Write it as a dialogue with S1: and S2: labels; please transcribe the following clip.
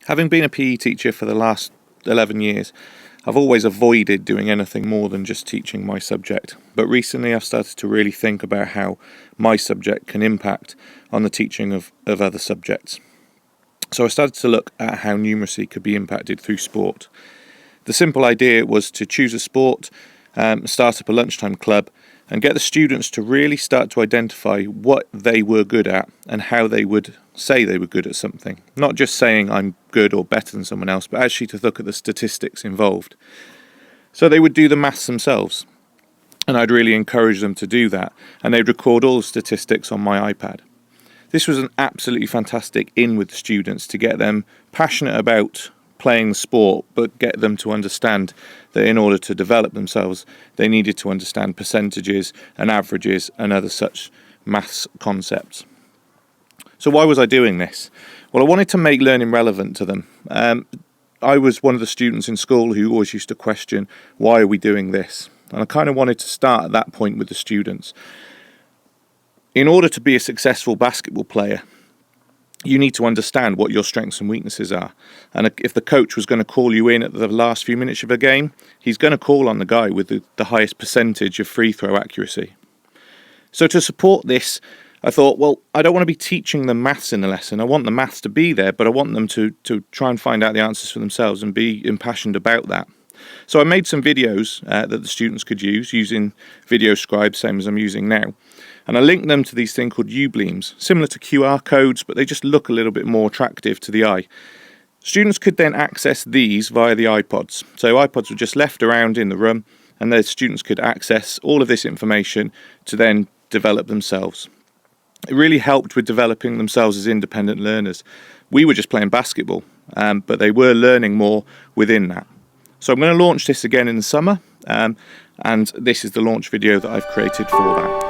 S1: Having been a PE teacher for the last 11 years, I've always avoided doing anything more than just teaching my subject. But recently I've started to really think about how my subject can impact on the teaching of other subjects. So I started to look at how numeracy could be impacted through sport. The simple idea was to choose a sport, start up a lunchtime club, and get the students to really start to identify what they were good at and how they would say they were good at something. Not just saying I'm good or better than someone else, but actually to look at the statistics involved. So they would do the maths themselves, and I'd really encourage them to do that, and they'd record all the statistics on my iPad. This was an absolutely fantastic in with the students to get them passionate about playing the sport, but get them to understand that in order to develop themselves, they needed to understand percentages and averages and other such maths concepts. So why was I doing this? Well, I wanted to make learning relevant to them. I was one of the students in school who always used to question, why are we doing this? And I kind of wanted to start at that point with the students. In order to be a successful basketball player, you need to understand what your strengths and weaknesses are. And if the coach was going to call you in at the last few minutes of a game, he's going to call on the guy with the highest percentage of free throw accuracy. So to support this, I thought, well, I don't want to be teaching them maths in the lesson. I want the maths to be there, but I want them to try and find out the answers for themselves and be impassioned about that. So I made some videos that the students could use using VideoScribe, same as I'm using now. And I linked them to these things called Ubleams, similar to QR codes, but they just look a little bit more attractive to the eye. Students could then access these via the iPods. So iPods were just left around in the room, and the students could access all of this information to then develop themselves. It really helped with developing themselves as independent learners. We were just playing basketball, but they were learning more within that. So I'm going to launch this again in the summer, and this is the launch video that I've created for that.